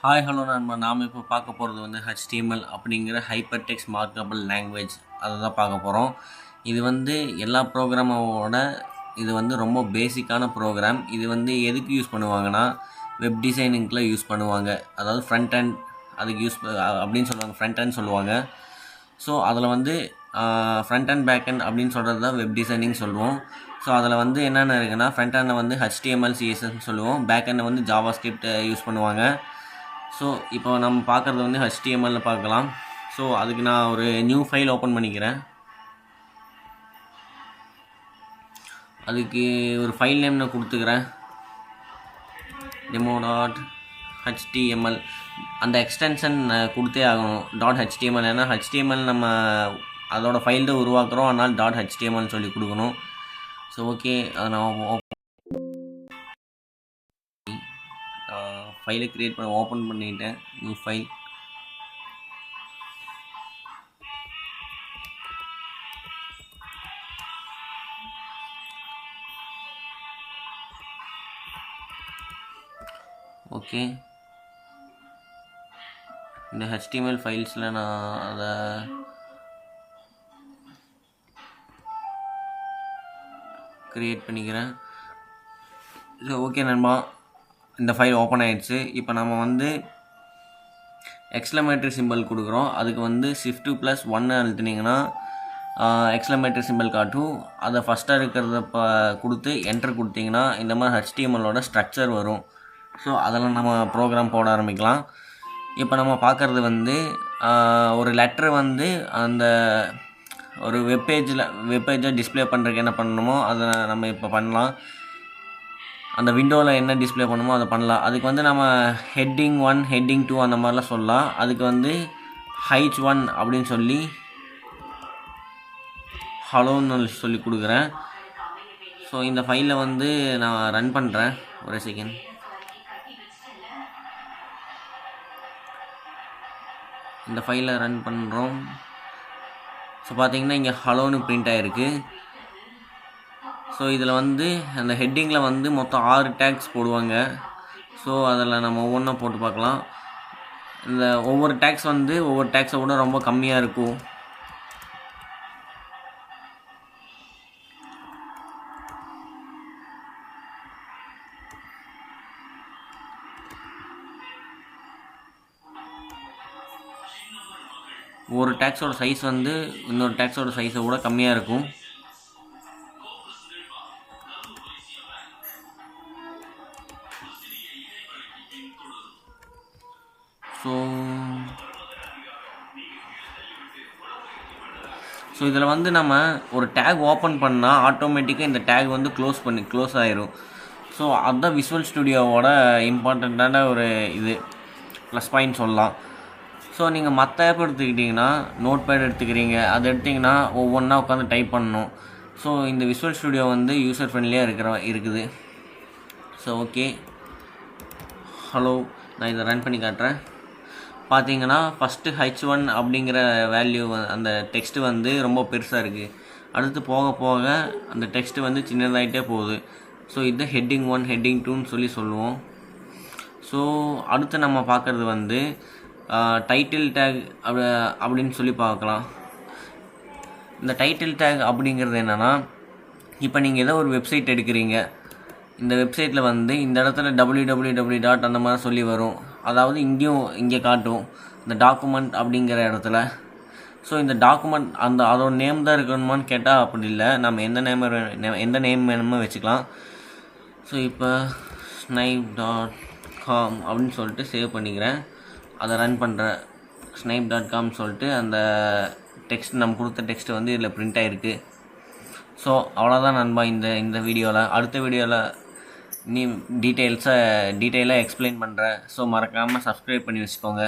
Hi hello நாம் இப்போ பார்க்க போகிறது வந்து HTML அப்படிங்கிற ஹைப்பர் டெக்ஸ்ட் மார்க்கபிள் லாங்குவேஜ் அதை தான் பார்க்க போகிறோம். இது வந்து எல்லா ப்ரோக்ராமோட இது வந்து ரொம்ப பேசிக்கான ப்ரோக்ராம். இது வந்து எதுக்கு யூஸ் பண்ணுவாங்கன்னா வெப் டிசைனிங்கில் யூஸ் பண்ணுவாங்க. அதாவது ஃப்ரண்ட் அண்ட் அதுக்கு அப்படின்னு சொல்லுவாங்க, ஃப்ரண்ட் அண்ட் சொல்லுவாங்க. ஸோ அதில் வந்து ஃப்ரண்ட் அண்ட் பேக் அண்ட் அப்படின்னு சொல்கிறது தான் வெப் டிசைனிங் சொல்லுவோம். ஸோ அதில் வந்து என்னென்ன இருக்குன்னா ஃப்ரண்ட் ஹேண்டை வந்து HTML CSS சொல்லுவோம், பேக் ஹேண்டை வந்து ஜாவாஸ்கிரிப்ட் யூஸ் பண்ணுவாங்க. ஸோ இப்போ நம்ம பார்க்குறது வந்து HTML பார்க்கலாம். ஸோ அதுக்கு நான் ஒரு நியூ ஃபைல் ஓப்பன் பண்ணிக்கிறேன். அதுக்கு ஒரு ஃபைல் நேம் நான் கொடுத்துக்கிறேன், demo.html. அந்த எக்ஸ்டென்ஷன் கொடுத்தே ஆகணும், .html. ஏன்னா HTML நம்ம அதோட ஃபைல் தான் உருவாக்குறோம், அதனால் .html சொல்லி கொடுக்கணும். ஸோ ஓகே, அதை நான் ஃபைலை க்ரியேட் பண்ண ஓப்பன் பண்ணிட்டேன், நியூ ஃபைல். ஓகே, இந்த HTML ஃபைல்ஸில் நான் அதை க்ரியேட் பண்ணிக்கிறேன். ஸோ ஓகே நண்பா, இந்த ஃபைல் ஓப்பன் ஆகிடுச்சு. இப்போ நம்ம வந்து எக்ஸ்க்ளமேட்டரி சிம்பிள் கொடுக்குறோம். அதுக்கு வந்து Shift+1 அழுத்தினீங்கன்னா எக்ஸ்க்ளமேட்டரி சிம்பிள் காட்டும். அதை ஃபஸ்ட்டாக இருக்கிறத கொடுத்து என்டர் கொடுத்தீங்கன்னா இந்த மாதிரி HTMLோட ஸ்ட்ரக்சர் வரும். ஸோ அதெல்லாம் நம்ம ப்ரோக்ராம் போட ஆரம்பிக்கலாம். இப்போ நம்ம பார்க்குறது வந்து ஒரு லெட்ரு வந்து அந்த ஒரு வெப்பேஜை டிஸ்பிளே பண்ணுறதுக்கு என்ன பண்ணணுமோ அதை நம்ம இப்போ பண்ணலாம். அந்த விண்டோவில் என்ன டிஸ்பிளே பண்ணுமோ அதை பண்ணலாம். அதுக்கு வந்து நம்ம ஹெட்டிங் 1 ஹெட்டிங் 2 அந்த மாதிரிலாம் சொல்லலாம். அதுக்கு வந்து H1 அப்படின்னு சொல்லி ஹலோன்னு சொல்லி கொடுக்குறேன். ஸோ இந்த ஃபைலை வந்து நான் ரன் பண்ணுறேன், ஒரு செகண்ட். இந்த ஃபைலை ரன் பண்ணுறோம். ஸோ பார்த்தீங்கன்னா இங்கே ஹலோன்னு பிரிண்ட் ஆகிருக்கு. ஸோ இதில் வந்து அந்த ஹெட்டிங்கில் வந்து மொத்தம் 6 டேக்ஸ் போடுவாங்க. ஸோ அதில் நம்ம ஒவ்வொன்றா போட்டு பார்க்கலாம். இந்த ஒவ்வொரு டேக்ஸ் வந்து ஒவ்வொரு டேக்ஸை விட ரொம்ப கம்மியாக இருக்கும். ஒரு டேக்ஸோட சைஸ் வந்து இன்னொரு டேக்ஸோட சைஸை விட கம்மியாக இருக்கும். ஸோ இதில் வந்து நம்ம ஒரு டேக் ஓப்பன் பண்ணால் ஆட்டோமேட்டிக்காக இந்த டேக் வந்து க்ளோஸ் ஆயிரும். ஸோ அதுதான் விஷுவல் ஸ்டுடியோவோட இம்பார்ட்டண்ட்டான ஒரு இது ப்ளஸ் பாயிண்ட் சொல்லலாம். ஸோ நீங்கள் மற்ற ஆப் எடுத்துக்கிட்டிங்கன்னா நோட் பேட் எடுத்துக்கிறீங்க, அது எடுத்திங்கன்னா ஒவ்வொன்றா உட்காந்து டைப் பண்ணணும். ஸோ இந்த விஷுவல் ஸ்டுடியோ வந்து யூசர் ஃப்ரெண்ட்லியாக இருக்குது. ஸோ ஓகே, ஹலோ, நான் இதை ரன் பண்ணி காட்டுறேன். பார்த்தீங்கன்னா ஃபஸ்ட்டு H1 அப்படிங்கிற வேல்யூ அந்த டெக்ஸ்ட்டு வந்து ரொம்ப பெருசாக இருக்குது. அடுத்து போக போக அந்த டெக்ஸ்ட்டு வந்து சின்னதாகிட்டே போகுது. ஸோ இது ஹெட்டிங் 1 ஹெட்டிங் 2ன்னு சொல்லுவோம். ஸோ அடுத்து நம்ம பார்க்குறது வந்து டைட்டில் டேக் அப்படின்னு சொல்லி பார்க்கலாம். இந்த டைட்டில் டேக் அப்படிங்கிறது என்னென்னா, இப்போ நீங்கள் ஏதோ ஒரு வெப்சைட் எடுக்கிறீங்க. இந்த வெப்சைட்டில் வந்து இந்த இடத்துல www. அந்த மாதிரி சொல்லி வரும். அதாவது இங்கே காட்டும் இந்த டாக்குமெண்ட் அப்படிங்கிற இடத்துல. ஸோ இந்த டாக்குமெண்ட் அதோட நேம் தான் இருக்கணுமான்னு கேட்டால் அப்படி இல்லை, நம்ம எந்த நேம் வேணுமோ வச்சுக்கலாம். ஸோ இப்போ snipe.com அப்படின்னு சொல்லிட்டு சேவ் பண்ணிக்கிறேன், அதை ரன் பண்ணுறேன். snipe.com சொல்லிட்டு அந்த டெக்ஸ்ட் நம்ம கொடுத்த டெக்ஸ்ட் வந்து இதில் பிரிண்ட் ஆகிருக்கு. ஸோ அவ்வளோதான் நண்பா இந்த வீடியோவில். அடுத்த வீடியோவில் டீட்டெயிலாக எக்ஸ்பிளைன் பண்ணுறேன். ஸோ மறக்காமல் சப்ஸ்கிரைப் பண்ணி வச்சுக்கோங்க.